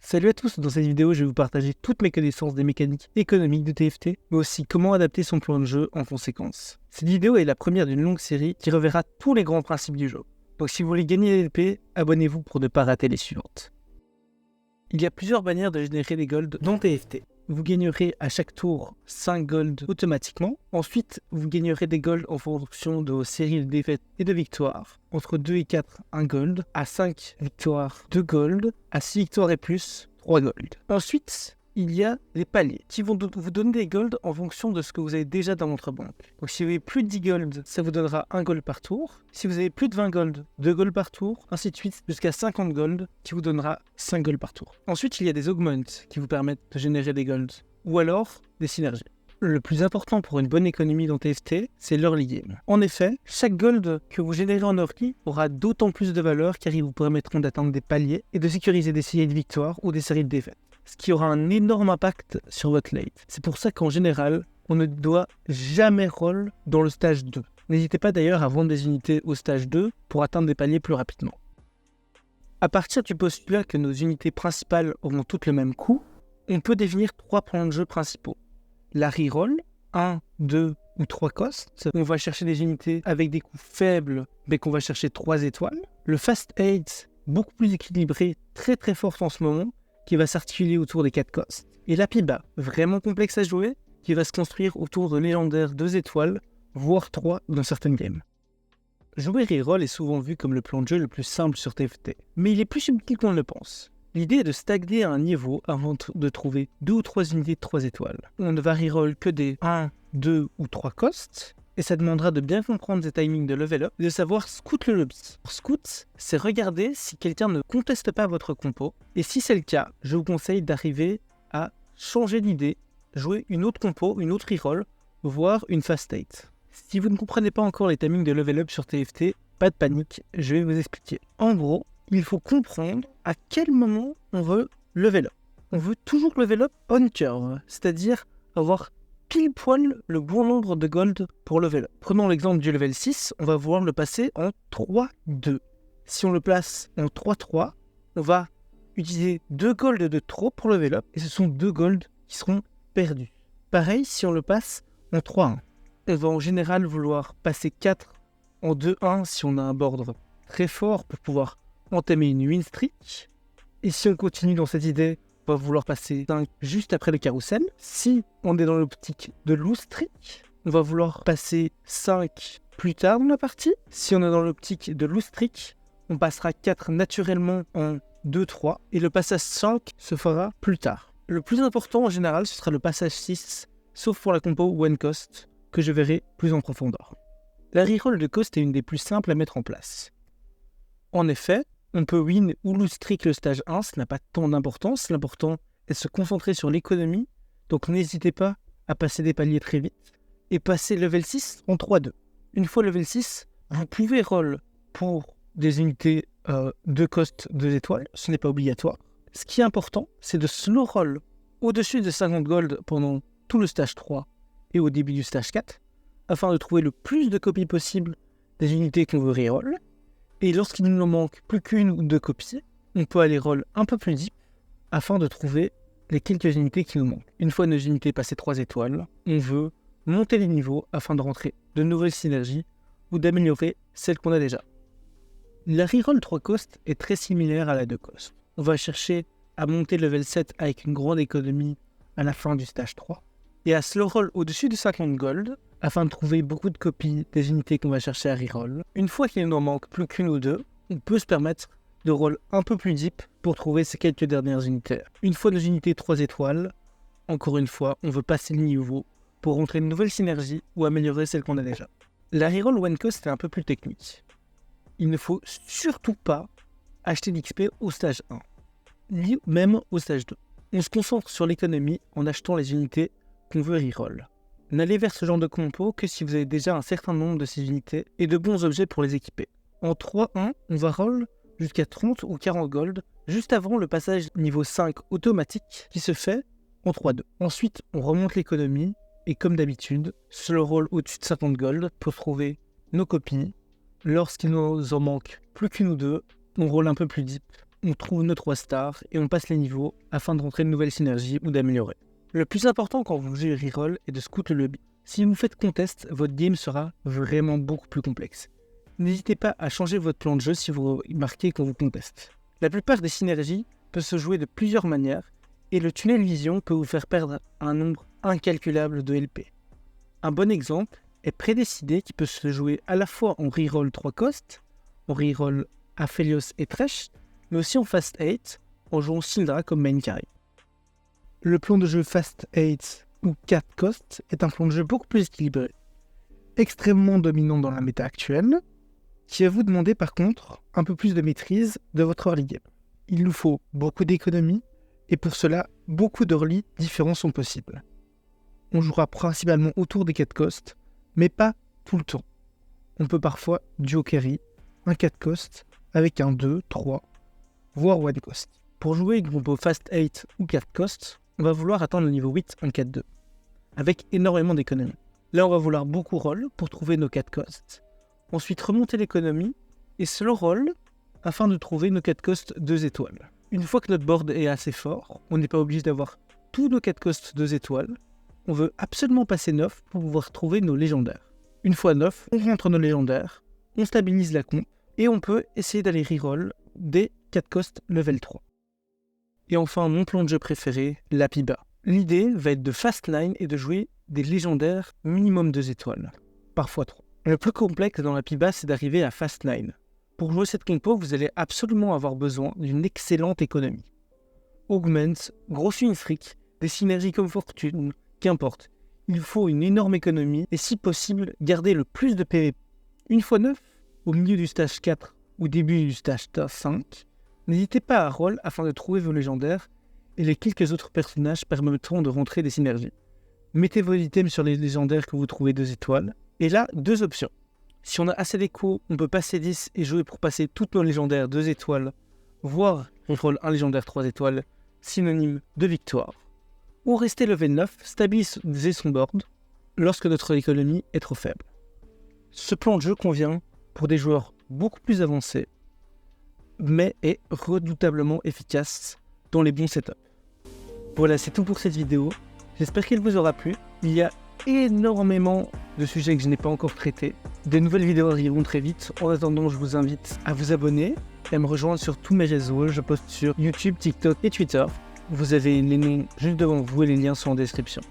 Salut à tous, dans cette vidéo je vais vous partager toutes mes connaissances des mécaniques économiques de TFT, mais aussi comment adapter son plan de jeu en conséquence. Cette vidéo est la première d'une longue série qui reverra tous les grands principes du jeu. Donc si vous voulez gagner des LP, abonnez-vous pour ne pas rater les suivantes. Il y a plusieurs manières de générer des golds dans TFT. Vous gagnerez à chaque tour 5 golds automatiquement. Ensuite, vous gagnerez des golds en fonction de vos séries de défaites et de victoires. Entre 2 et 4, 1 gold. À 5 victoires, 2 gold. À 6 victoires et plus, 3 gold. Ensuite, il y a les paliers qui vont vous donner des golds en fonction de ce que vous avez déjà dans votre banque. Donc si vous avez plus de 10 gold, ça vous donnera 1 gold par tour. Si vous avez plus de 20 gold, 2 gold par tour, ainsi de suite jusqu'à 50 gold qui vous donnera 5 gold par tour. Ensuite, il y a des augments qui vous permettent de générer des golds ou alors des synergies. Le plus important pour une bonne économie dans TFT, c'est l'early game. En effet, chaque gold que vous générez en early aura d'autant plus de valeur car ils vous permettront d'atteindre des paliers et de sécuriser des séries de victoires ou des séries de défaites, ce qui aura un énorme impact sur votre late. C'est pour ça qu'en général, on ne doit jamais roll dans le stage 2. N'hésitez pas d'ailleurs à vendre des unités au stage 2 pour atteindre des paliers plus rapidement. À partir du postulat que nos unités principales auront toutes le même coût, on peut définir 3 plans de jeu principaux. La reroll, 1, 2 ou 3 costs. On va chercher des unités avec des coûts faibles, mais qu'on va chercher 3 étoiles. Le fast 8, beaucoup plus équilibré, très très fort en ce moment, qui va s'articuler autour des 4 costs. Et la Piba, vraiment complexe à jouer, qui va se construire autour de légendaires 2 étoiles, voire 3 dans certaines games. Jouer reroll est souvent vu comme le plan de jeu le plus simple sur TFT, mais il est plus subtil qu'on ne le pense. L'idée est de stagner à un niveau avant de trouver 2 ou 3 unités de 3 étoiles. On ne va reroll que des 1, 2 ou 3 costs, et ça demandera de bien comprendre les timings de level up et de savoir scout le lobby. Scout, c'est regarder si quelqu'un ne conteste pas votre compo, et si c'est le cas, je vous conseille d'arriver à changer d'idée, jouer une autre compo, une autre reroll, voire une fast 8. Si vous ne comprenez pas encore les timings de level up sur TFT, pas de panique, je vais vous expliquer. En gros, il faut comprendre à quel moment on veut level up. On veut toujours level up on curve, c'est-à-dire avoir pile poil le bon nombre de gold pour level up. Prenons l'exemple du level 6, on va vouloir le passer en 3-2. Si on le place en 3-3, on va utiliser 2 gold de trop pour level up, et ce sont 2 gold qui seront perdus. Pareil si on le passe en 3-1. On va en général vouloir passer 4 en 2-1 si on a un board très fort pour pouvoir entamer une win streak. Et si on continue dans cette idée, on va vouloir passer 5 juste après le carrousel. Si on est dans l'optique de lose streak, on va vouloir passer 5 plus tard dans la partie. Si on est dans l'optique de lose streak, on passera 4 naturellement en 2-3 et le passage 5 se fera plus tard. Le plus important en général, ce sera le passage 6, sauf pour la compo one cost que je verrai plus en profondeur. La reroll de cost est une des plus simples à mettre en place. En effet, on peut win ou lose streak le stage 1, ça n'a pas tant d'importance. L'important est de se concentrer sur l'économie, donc n'hésitez pas à passer des paliers très vite et passer level 6 en 3-2. Une fois level 6, vous pouvez roll pour des unités de cost 2 étoiles, ce n'est pas obligatoire. Ce qui est important, c'est de slow roll au-dessus de 50 gold pendant tout le stage 3 et au début du stage 4, afin de trouver le plus de copies possible des unités qu'on veut reroll. Et lorsqu'il nous en manque plus qu'une ou 2 copies, on peut aller roll un peu plus deep afin de trouver les quelques unités qui nous manquent. Une fois nos unités passées 3 étoiles, on veut monter les niveaux afin de rentrer de nouvelles synergies ou d'améliorer celles qu'on a déjà. La reroll 3 cost est très similaire à la 2 cost. On va chercher à monter level 7 avec une grande économie à la fin du stage 3 et à slow roll au-dessus de 50 gold afin de trouver beaucoup de copies des unités qu'on va chercher à reroll. Une fois qu'il n'en manque plus qu'une ou 2, on peut se permettre de roll un peu plus deep pour trouver ces quelques dernières unités. Une fois nos unités 3 étoiles, encore une fois, on veut passer le niveau pour rentrer une nouvelle synergie ou améliorer celle qu'on a déjà. La reroll one cost est un peu plus technique. Il ne faut surtout pas acheter d'XP au stage 1, ni même au stage 2. On se concentre sur l'économie en achetant les unités qu'on veut reroll. N'allez vers ce genre de compo que si vous avez déjà un certain nombre de ces unités et de bons objets pour les équiper. En 3-1, on va roll jusqu'à 30 ou 40 gold, juste avant le passage niveau 5 automatique qui se fait en 3-2. Ensuite, on remonte l'économie et comme d'habitude, slow roll au-dessus de 50 gold pour trouver nos copies. Lorsqu'il nous en manque plus qu'une ou 2, on roll un peu plus deep. on trouve nos 3 stars et on passe les niveaux afin de rentrer de nouvelles synergies ou d'améliorer. Le plus important quand vous jouez reroll est de scout le lobby. Si vous faites contest, votre game sera vraiment beaucoup plus complexe. N'hésitez pas à changer votre plan de jeu si vous marquez quand vous contest. La plupart des synergies peuvent se jouer de plusieurs manières et le tunnel vision peut vous faire perdre un nombre incalculable de LP. Un bon exemple est Prédécidé qui peut se jouer à la fois en reroll 3 cost, en reroll Aphelios et Thresh, mais aussi en Fast 8 en jouant Syndra comme main carry. Le plan de jeu Fast 8 ou 4 cost est un plan de jeu beaucoup plus équilibré, extrêmement dominant dans la méta actuelle, qui va vous demander par contre un peu plus de maîtrise de votre early game. Il nous faut beaucoup d'économies et pour cela, beaucoup d'early différents sont possibles. On jouera principalement autour des 4 cost, mais pas tout le temps. On peut parfois duo carry un 4 cost avec un 2, 3, voire 1 cost. Pour jouer une combo Fast 8 ou 4 cost, on va vouloir atteindre le niveau 8 en 4-2, avec énormément d'économies. Là, on va vouloir beaucoup roll pour trouver nos 4 costs. Ensuite, remonter l'économie et slow roll afin de trouver nos 4 costs 2 étoiles. Une fois que notre board est assez fort, on n'est pas obligé d'avoir tous nos 4 costs 2 étoiles. On veut absolument passer 9 pour pouvoir trouver nos légendaires. Une fois 9, on rentre nos légendaires, on stabilise la comp et on peut essayer d'aller reroll des 4 costs level 3. Et enfin, mon plan de jeu préféré, la Piba. L'idée va être de Fast 9 et de jouer des légendaires minimum 2 étoiles, parfois 3. Le plus complexe dans la Piba, c'est d'arriver à Fast 9. Pour jouer cette compo, vous allez absolument avoir besoin d'une excellente économie. Augment, gros swing freak, des synergies comme Fortune, qu'importe. Il faut une énorme économie et si possible, garder le plus de PvP. Une fois 9, au milieu du stage 4 ou début du stage 5, n'hésitez pas à roll afin de trouver vos légendaires et les quelques autres personnages permettront de rentrer des synergies. Mettez vos items sur les légendaires que vous trouvez 2 étoiles. Et là, 2 options. Si on a assez d'écho, on peut passer 10 et jouer pour passer toutes nos légendaires 2 étoiles, voire reroll un légendaire 3 étoiles, synonyme de victoire. Ou rester level 9, stabiliser son board lorsque notre économie est trop faible. Ce plan de jeu convient pour des joueurs beaucoup plus avancés, mais est redoutablement efficace dans les bons setups. Voilà, c'est tout pour cette vidéo. J'espère qu'elle vous aura plu. Il y a énormément de sujets que je n'ai pas encore traités. Des nouvelles vidéos arriveront très vite. En attendant, je vous invite à vous abonner et à me rejoindre sur tous mes réseaux. Je poste sur YouTube, TikTok et Twitter. Vous avez les noms juste devant vous et les liens sont en description.